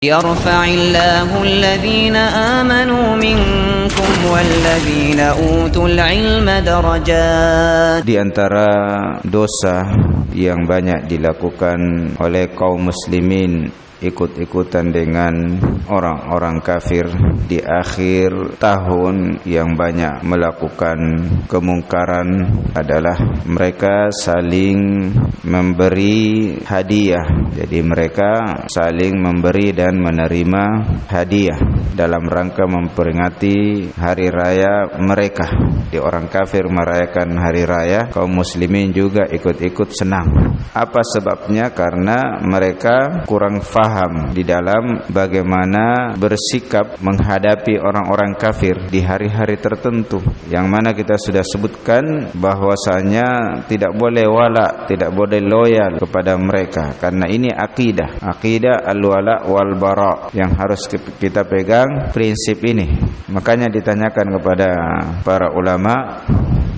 يرفع الله الذين آمنوا منكم والذين أوتوا العلم درجات. Di antara dosa yang banyak dilakukan oleh kaum muslimin ikut-ikutan dengan orang-orang kafir di akhir tahun yang banyak melakukan kemungkaran adalah mereka saling memberi hadiah. Jadi mereka saling memberi dan menerima hadiah dalam rangka memperingati hari raya mereka. Di orang kafir merayakan hari raya, kaum muslimin juga ikut-ikut senang. Apa sebabnya? Karena mereka kurang faham di dalam bagaimana bersikap menghadapi orang-orang kafir di hari-hari tertentu, yang mana kita sudah sebutkan bahwasanya tidak boleh wala, tidak boleh loyal kepada mereka, karena ini akidah al-wala wal bara yang harus kita pegang prinsip ini. Makanya ditanyakan kepada para ulama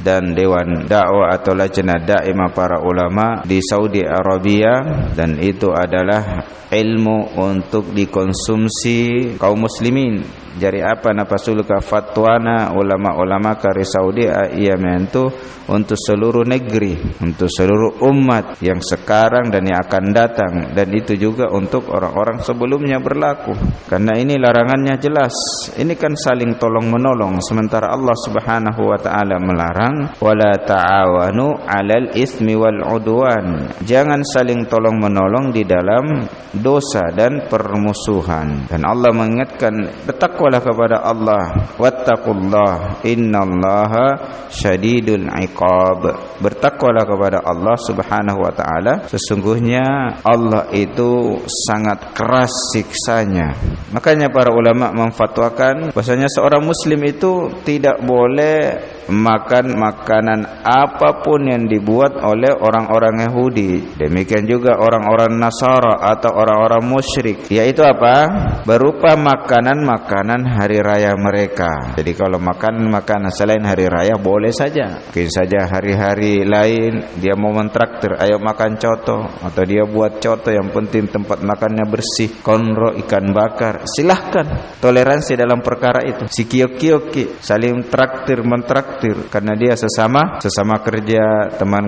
dan Dewan Dakwah atau Lajnah Daimah para ulama di Saudi Arabia, dan itu adalah ilmu untuk dikonsumsi kaum muslimin. Jadi apa napasulka fatwana ulama-ulama kari Saudi itu untuk seluruh negeri, untuk seluruh umat yang sekarang dan yang akan datang, dan itu juga untuk orang-orang sebelumnya berlaku. Karena ini larangannya jelas. Ini kan saling tolong menolong, sementara Allah Subhanahu wa taala melarang wala ta'awanu 'alal ismi wal 'udwan. Jangan saling tolong menolong di dalam dosa dan permusuhan. Dan Allah mengingatkan, bertakwalah kepada Allah, wattaqullah innallaha syadidul iqab. Bertakwalah kepada Allah Subhanahu wa taala, sesungguhnya Allah itu sangat keras siksanya. Makanya para ulama memfatwakan bahwasanya seorang muslim itu tidak boleh makan makanan apapun yang dibuat oleh orang-orang Yahudi, demikian juga orang-orang Nasara atau orang-orang musyrik, yaitu apa? Berupa makanan-makanan hari raya mereka. Jadi kalau makan makanan selain hari raya boleh saja. Mungkin saja hari-hari lain dia mau mentraktir, ayo makan coto, atau dia buat coto, yang penting tempat makannya bersih, konro, ikan bakar, silahkan. Toleransi dalam perkara itu. Si kiyok-kiyoki saling traktir mentraktir, karena dia sesama kerja, teman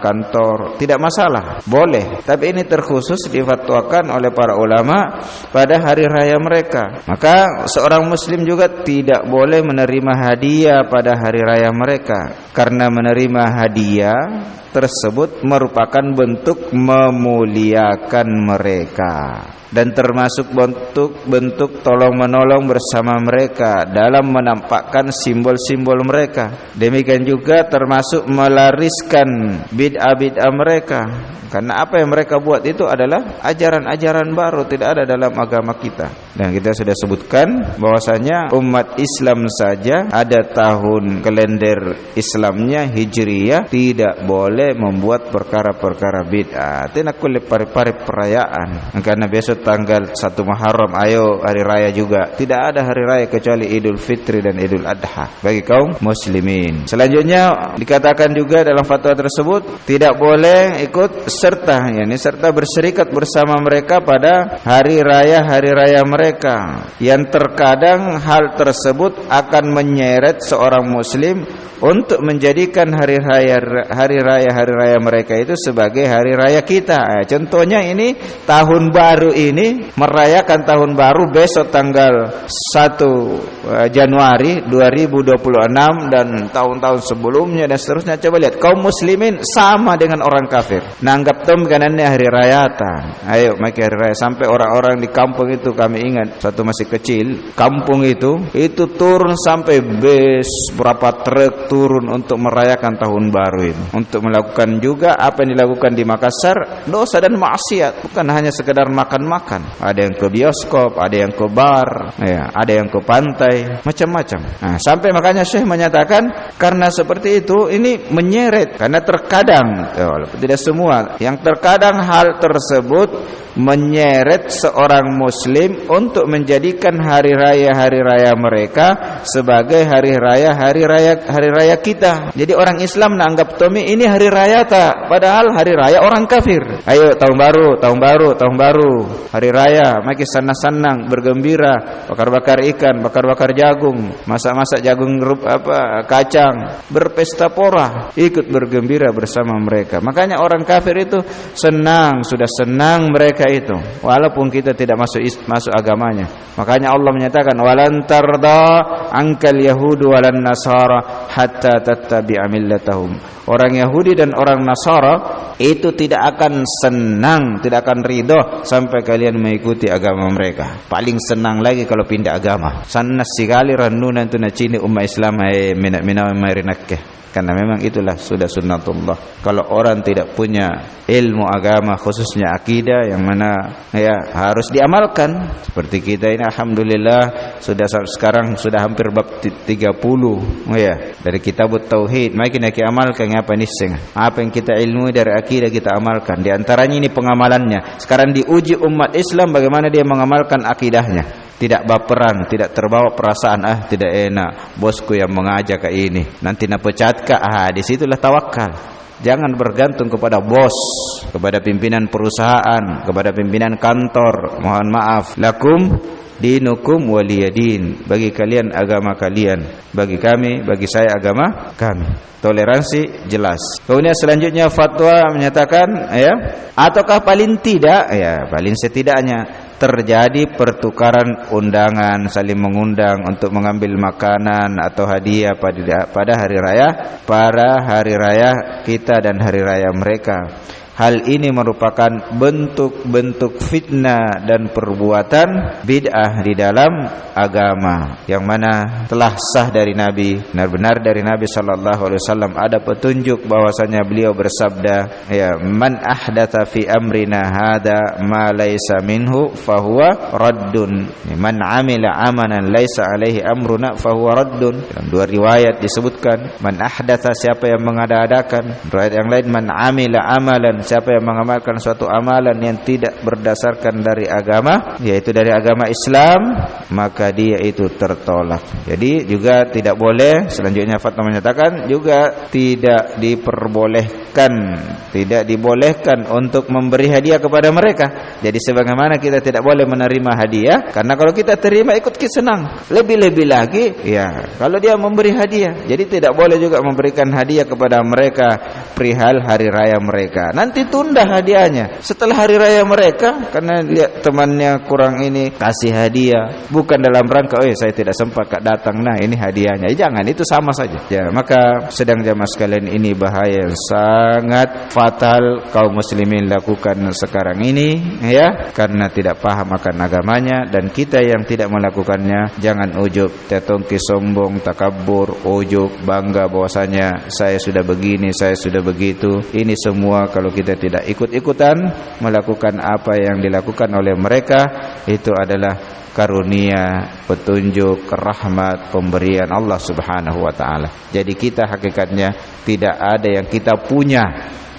kantor, tidak masalah, boleh. Tapi ini terkhusus difatwakan oleh para ulama pada hari raya mereka. Maka seorang muslim juga tidak boleh menerima hadiah pada hari raya mereka, karena menerima hadiah tersebut merupakan bentuk memuliakan mereka, dan termasuk bentuk tolong menolong bersama mereka dalam menampakkan simbol-simbol mereka. Demikian juga termasuk melariskan bid'ah-bid'ah mereka, karena apa yang mereka buat itu adalah ajaran-ajaran baru, tidak ada dalam agama kita. Dan kita sudah sebutkan bahwasanya umat Islam saja ada tahun kalender Islamnya Hijriyah, tidak boleh membuat perkara-perkara bid'ah. Tidak boleh pari-pari perayaan, karena besok tanggal 1 Muharram ayo hari raya juga. Tidak ada hari raya kecuali Idul Fitri dan Idul Adha bagi kaum muslimin. Selanjutnya dikatakan juga dalam fatwa tersebut tidak boleh ikut serta berserikat bersama mereka pada hari raya mereka, yang terkadang hal tersebut akan menyeret seorang muslim untuk menjadikan hari raya mereka itu sebagai hari raya kita. Contohnya ini tahun baru ini, merayakan tahun baru besok tanggal 1 Januari 2026 dan tahun-tahun sebelumnya dan seterusnya. Coba lihat, kaum muslimin sama dengan orang kafir. Nanggap kanannya hari raya ayo make hari raya. Sampai orang-orang di kampung itu, kami ingat satu masih kecil, kampung itu turun sampai berapa truk turun untuk merayakan tahun baru ini, untuk melakukan juga apa yang dilakukan di Makassar, dosa dan maksiat. Bukan hanya sekedar makan-makan, ada yang ke bioskop, ada yang ke bar, ada yang ke pantai, macam-macam. Nah, sampai makanya Syekh menyatakan karena seperti itu ini menyeret, karena terkadang tidak semua, yang terkadang hal tersebut menyeret seorang muslim untuk menjadikan hari raya mereka sebagai hari raya kita. Jadi orang Islam menganggap ini hari hari raya tak? Padahal hari raya orang kafir. Ayo tahun baru, hari raya, makin senang-senang, bergembira, bakar-bakar ikan, bakar-bakar jagung, masak-masak jagung kacang, berpesta pora, ikut bergembira bersama mereka. Makanya orang kafir itu senang, sudah senang mereka itu, walaupun kita tidak masuk agamanya. Makanya Allah menyatakan walan tarda angkal yahudu walan nasara hatta tattabi'a millatahum. Orang Yahudi dan orang Nasara itu tidak akan senang, tidak akan ridho sampai kalian mengikuti agama mereka. Paling senang lagi kalau pindah agama. Sannas sekali rannunan tu nacini umat Islam mina marinakke. Karena memang itulah sudah sunnatullah. Kalau orang tidak punya ilmu agama, khususnya akidah, yang mana ya harus diamalkan. Seperti kita ini alhamdulillah sekarang sudah hampir bab 30 ya, dari kitab tauhid. Makin kita amalkan apa nising. Apa yang kita ilmu dari akidah kita amalkan. Di antaranya ini pengamalannya. Sekarang diuji umat Islam bagaimana dia mengamalkan akidahnya. Tidak baperan, tidak terbawa perasaan tidak enak bosku yang mengajak ke ini, nanti nak pecat kah? Disitulah tawakal. Jangan bergantung kepada bos, kepada pimpinan perusahaan, kepada pimpinan kantor. Mohon maaf, lakum dinukum waliyadin. Bagi kalian agama kalian, bagi kami, bagi saya agama kami. Toleransi jelas. Kemudian selanjutnya fatwa menyatakan ataukah paling tidak paling setidaknya terjadi pertukaran undangan, saling mengundang untuk mengambil makanan atau hadiah pada hari raya kita dan hari raya mereka. Hal ini merupakan bentuk-bentuk fitnah dan perbuatan bid'ah di dalam agama, yang mana telah sah dari Nabi, benar-benar dari Nabi sallallahu alaihi wasallam ada petunjuk bahwasanya beliau bersabda, man ahdatsa fi amrina hada ma laisa minhu fahuwa raddun. Man amila amalan laisa alaihi amruna fahuwa raddun. Dalam dua riwayat disebutkan man ahdatsa, siapa yang mengada-adakan. Riwayat yang lain man amila amalan, siapa yang mengamalkan suatu amalan yang tidak berdasarkan dari agama, yaitu dari agama Islam, maka dia itu tertolak. Jadi juga tidak boleh, selanjutnya fatwa menyatakan juga tidak dibolehkan untuk memberi hadiah kepada mereka. Jadi sebagaimana kita tidak boleh menerima hadiah, karena kalau kita terima ikut kita senang. Lebih-lebih lagi kalau dia memberi hadiah. Jadi tidak boleh juga memberikan hadiah kepada mereka perihal hari raya mereka. Nanti tunda hadiahnya setelah hari raya mereka, karena lihat temannya kurang ini, kasih hadiah bukan dalam rangka saya tidak sempat datang, nah ini hadiahnya. Jangan, itu sama saja. Maka sedang jamaah sekalian, ini bahaya yang sangat fatal kaum muslimin lakukan sekarang ini karena tidak paham akan agamanya. Dan kita yang tidak melakukannya, jangan ujub, tetongki, sombong, takabur, ujub, bangga bahwasanya saya sudah begini, saya sudah begitu. Ini semua kalau kita tidak ikut-ikutan melakukan apa yang dilakukan oleh mereka, itu adalah karunia, petunjuk, rahmat, pemberian Allah Subhanahu wa taala. Jadi kita hakikatnya tidak ada yang kita punya.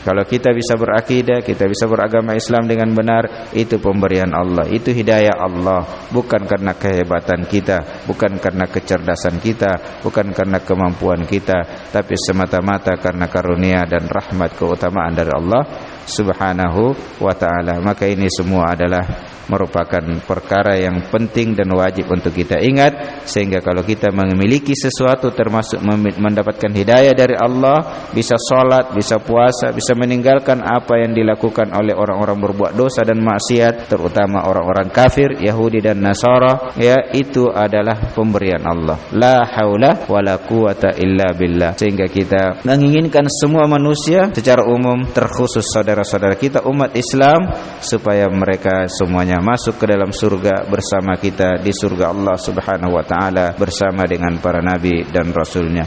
Kalau kita bisa berakidah, kita bisa beragama Islam dengan benar, itu pemberian Allah, itu hidayah Allah. Bukan karena kehebatan kita, bukan karena kecerdasan kita, bukan karena kemampuan kita, tapi semata-mata karena karunia dan rahmat, keutamaan dari Allah Subhanahu wa ta'ala. Maka ini semua adalah merupakan perkara yang penting dan wajib untuk kita ingat, sehingga kalau kita memiliki sesuatu termasuk mendapatkan hidayah dari Allah, bisa sholat, bisa puasa, bisa meninggalkan apa yang dilakukan oleh orang-orang berbuat dosa dan maksiat, terutama orang-orang kafir, Yahudi dan Nasara, itu adalah pemberian Allah. La haula wala quwata illa billah. Sehingga kita menginginkan semua manusia secara umum, terkhusus saudara-saudara kita umat Islam, supaya mereka semuanya masuk ke dalam surga bersama kita di surga Allah Subhanahu wa taala, bersama dengan para nabi dan rasulnya.